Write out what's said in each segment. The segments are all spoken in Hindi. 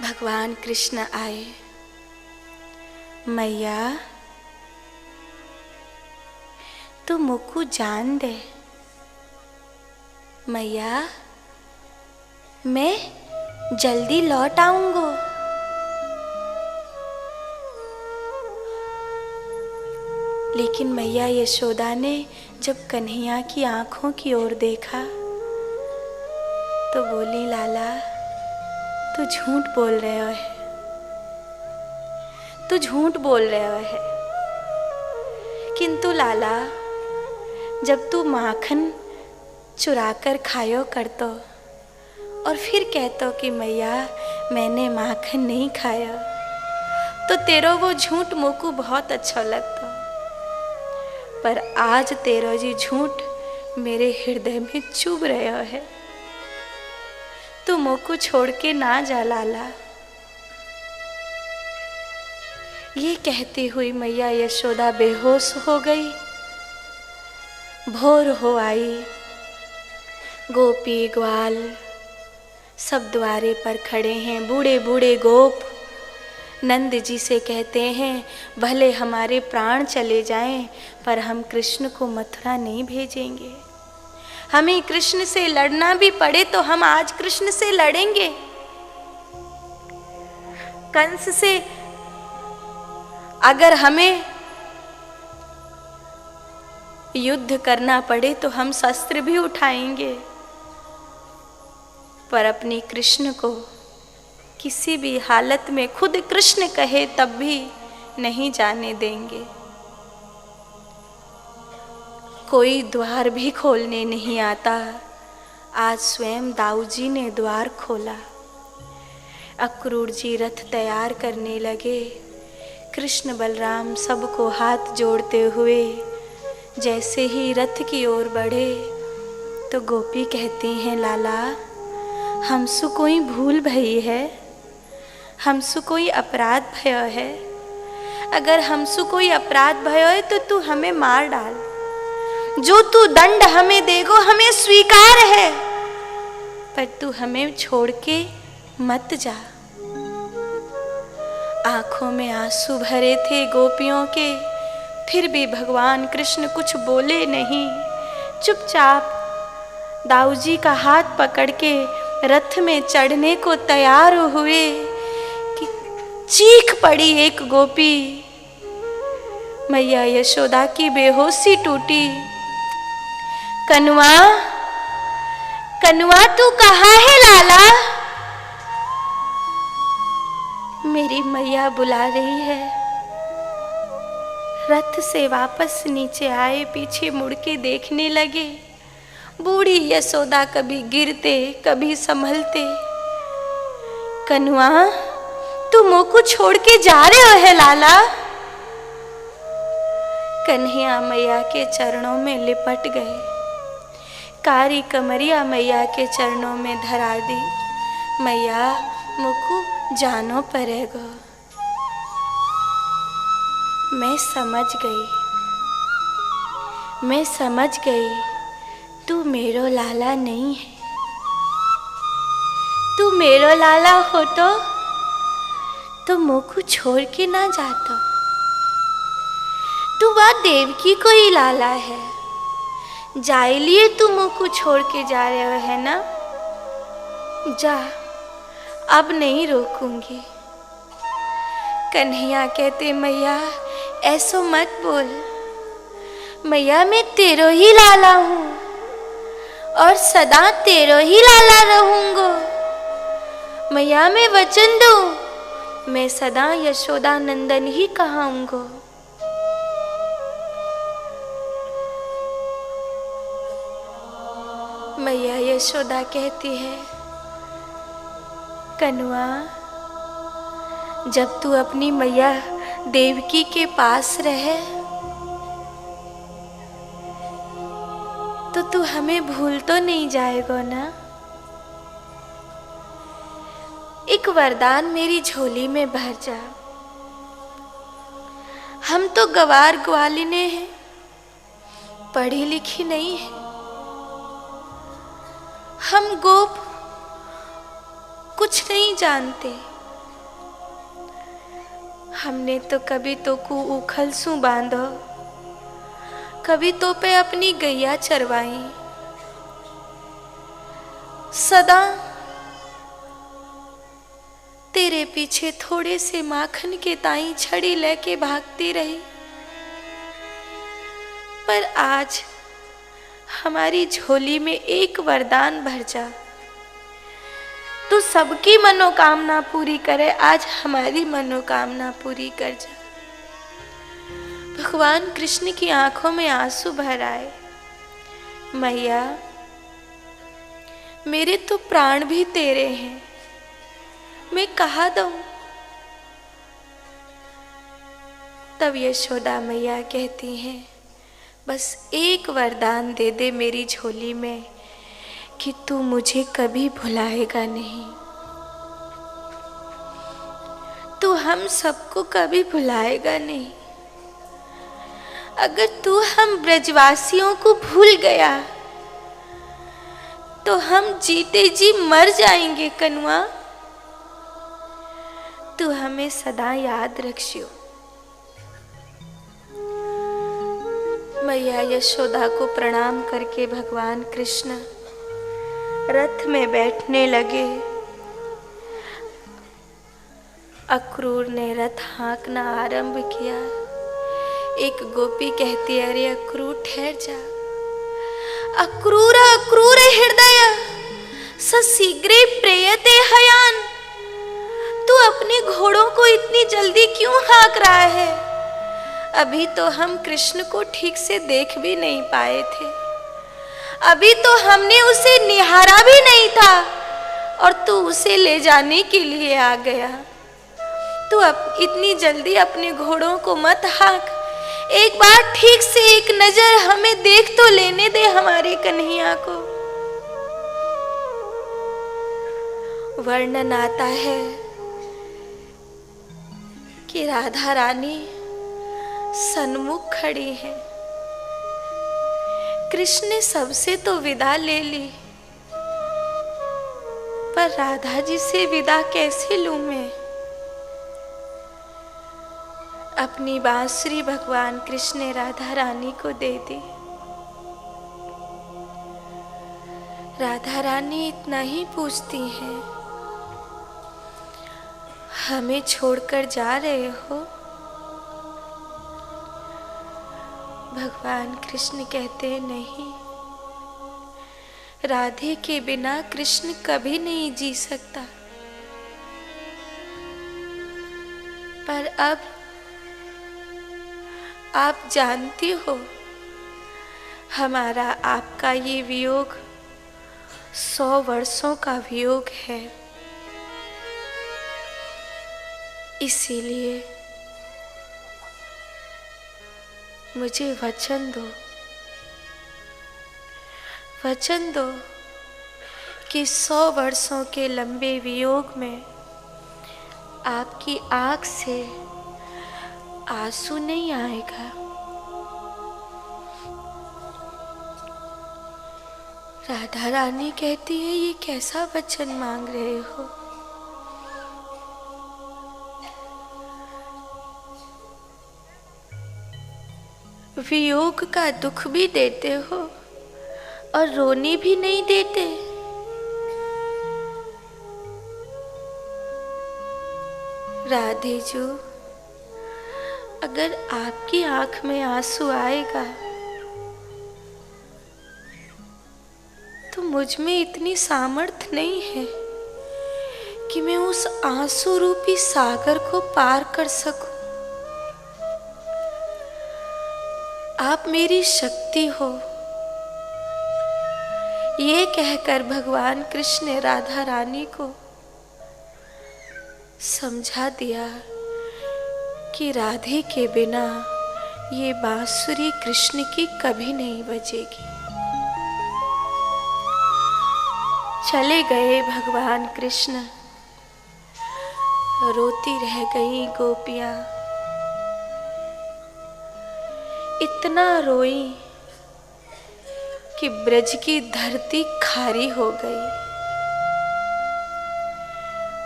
भगवान कृष्ण आए। मैया तू मुझको जान दे। मैया मैं जल्दी लौट आऊंगा। लेकिन मैया यशोदा ने जब कन्हैया की आंखों की ओर देखा तो बोली, लाला तू झूठ बोल रहे हो है, तू झूठ बोल रहे हो है। किंतु लाला जब तू माखन चुरा कर खायो करतो और फिर कहतो कि मैया मैंने माखन नहीं खाया, तो तेरो वो झूठ मोको बहुत अच्छा लगता। पर आज तेरो जी झूठ मेरे हृदय में चुभ रहा है। तू मोको छोड़ के ना जा लाला। ये कहती हुई मैया यशोदा बेहोश हो गई। भोर हो आई। गोपी ग्वाल सब द्वारे पर खड़े हैं। बूढ़े बूढ़े गोप नंद जी से कहते हैं, भले हमारे प्राण चले जाएं पर हम कृष्ण को मथुरा नहीं भेजेंगे। हमें कृष्ण से लड़ना भी पड़े तो हम आज कृष्ण से लड़ेंगे। कंस से अगर हमें युद्ध करना पड़े तो हम शस्त्र भी उठाएंगे, पर अपनी कृष्ण को किसी भी हालत में खुद कृष्ण कहे तब भी नहीं जाने देंगे। कोई द्वार भी खोलने नहीं आता। आज स्वयं दाऊ जी ने द्वार खोला। अक्रूर जी रथ तैयार करने लगे। कृष्ण बलराम सबको हाथ जोड़ते हुए जैसे ही रथ की ओर बढ़े तो गोपी कहती हैं, लाला हमसु कोई भूल भई है, हमसु कोई अपराध भयो है। अगर हमसु कोई अपराध भयो है तो तू हमें मार डाल। जो तू दंड हमें देगो हमें स्वीकार है, पर तू हमें छोड़ के मत जा। आंखों में आंसू भरे थे गोपियों के, फिर भी भगवान कृष्ण कुछ बोले नहीं। चुपचाप दाऊ जी का हाथ पकड़ के रथ में चढ़ने को तैयार हुए कि चीख पड़ी एक गोपी। मैया यशोदा की बेहोशी टूटी। कनुआ कनुआ तू कहाँ है लाला? मेरी मैया बुला रही है। रथ से वापस नीचे आए, पीछे मुड़ के देखने लगे। बूढ़ी यशोदा कभी गिरते कभी संभलते। कनुआ तू मोको छोड़ के जा रहे हो है लाला? कन्हैया मैया के चरणों में लिपट गए। कारी कमरिया मैया के चरणों में धरा दी। मैया मुझको जानो पड़ेगा। मैं समझ गई तू मेरो लाला नहीं है। तू मेरो लाला हो तो मुझको छोड़ के ना जाता। तू वह देवकी को ही लाला है, जाए लिए तू मुझको छोड़ के जा रहे हो है ना? जा, अब नहीं रोकूंगी। कन्हैया कहते, मैया ऐसो मत बोल। मैया मैं तेरो ही लाला हूँ और सदा तेरो ही लाला रहूंगा। मैया मैं वचन दूं, मैं सदा यशोदा नंदन ही कहूंगा। मैया यशोदा कहती है, कनुआ जब तू अपनी मैया देवकी के पास रहे तो तू हमें भूल तो नहीं जाएगा ना? एक वरदान मेरी झोली में भर जा। हम तो गवार ग्वालिने हैं, पढ़ी लिखी नहीं है। हम गोप कुछ नहीं जानते। हमने तो कभी तो को उखल सु बांधो, कभी तो पे अपनी गैया चरवाई। सदा तेरे पीछे थोड़े से माखन के ताई छड़ी लेके भागती रही, पर आज हमारी झोली में एक वरदान भर जा। तू सबकी मनोकामना पूरी करे, आज हमारी मनोकामना पूरी कर जा। भगवान कृष्ण की आंखों में आंसू भर आए। मैया, मेरे तो प्राण भी तेरे हैं, मैं कहाँ दूं? तब यशोदा मैया कहती हैं, बस एक वरदान दे दे मेरी झोली में कि तू मुझे कभी भुलाएगा नहीं, तू हम सबको कभी भुलाएगा नहीं। अगर तू हम ब्रजवासियों को भूल गया तो हम जीते जी मर जाएंगे कनुआ। तू हमें सदा याद रखियो। मैया यशोदा को प्रणाम करके भगवान कृष्ण रथ में बैठने लगे। अक्रूर ने रथ हाँकना आरंभ किया। एक गोपी कहती है, अरे अक्रूर ठहर जा। अक्रूर अक्रूर हृदय सशीघ्रे प्रेयते हयान। तू अपने घोड़ों को इतनी जल्दी क्यों हाँक रहा है? अभी तो हम कृष्ण को ठीक से देख भी नहीं पाए थे, अभी तो हमने उसे निहारा भी नहीं था और तू उसे ले जाने के लिए आ गया। तू अब इतनी जल्दी अपने घोड़ों को मत हाँक, एक बार ठीक से एक नजर हमें देख तो लेने दे हमारे कन्हैया को। वर्णन आता है कि राधा रानी सन्मुख खड़ी है। कृष्ण ने सबसे तो विदा ले ली, पर राधा जी से विदा कैसे लूं मैं? अपनी बांसुरी भगवान कृष्ण ने राधा रानी को दे दी। राधा रानी इतना ही पूछती हैं, हमें छोड़कर जा रहे हो? भगवान कृष्ण कहते हैं, नहीं, राधे के बिना कृष्ण कभी नहीं जी सकता। पर अब आप जानती हो, हमारा आपका ये वियोग 100 वर्षों का वियोग है। इसीलिए मुझे वचन दो, वचन दो कि 100 वर्षों के लंबे वियोग में आपकी आंख से आंसू नहीं आएगा। राधा रानी कहती है, ये कैसा वचन मांग रहे हो? वियोग का दुख भी देते हो और रोने भी नहीं देते। राधे जो, अगर आपकी आंख में आंसू आएगा तो मुझ में इतनी सामर्थ्य नहीं है कि मैं उस आंसू रूपी सागर को पार कर सकूं। आप मेरी शक्ति हो। ये कहकर भगवान कृष्ण ने राधा रानी को समझा दिया कि राधे के बिना ये बांसुरी कृष्ण की कभी नहीं बजेगी। चले गए भगवान कृष्ण, रोती रह गई गोपियां। इतना रोई कि ब्रज की धरती खारी हो गई,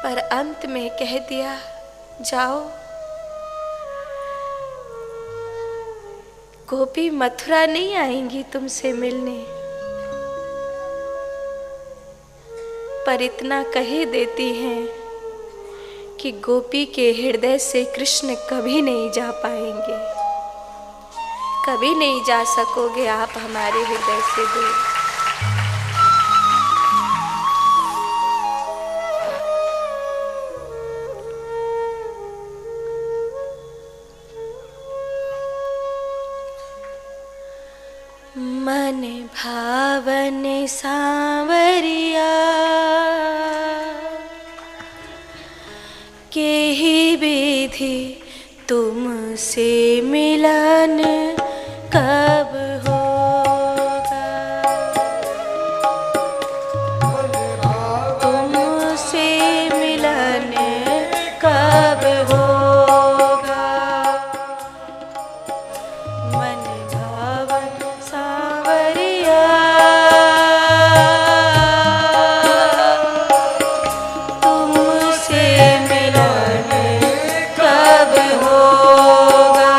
पर अंत में कह दिया, जाओ गोपी मथुरा नहीं आएंगी तुमसे मिलने, पर इतना कह देती हैं कि गोपी के हृदय से कृष्ण कभी नहीं जा पाएंगे, कभी नहीं जा सकोगे आप हमारे हृदय से दूर। मन भावन सांवरिया के ही विधि तुमसे मिलन कब होगा, तुमसे मिलन कब होगा। मन भावन सांवरिया तुमसे मिलन कब होगा।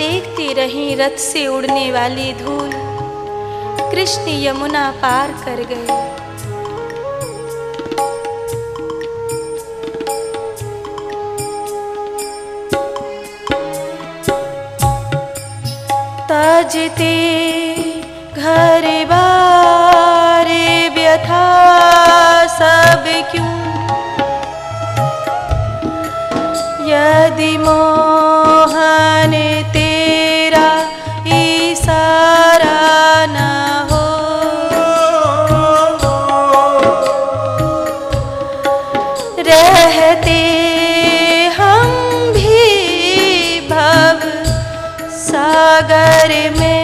देखती रही रथ से उड़ने वाली धूल। कृष्ण यमुना पार कर गए। तजते घर बार व्यथा सब क्यों, यदि मोहन तेरा इशारा न हो। रहते हम भी भव सागर में,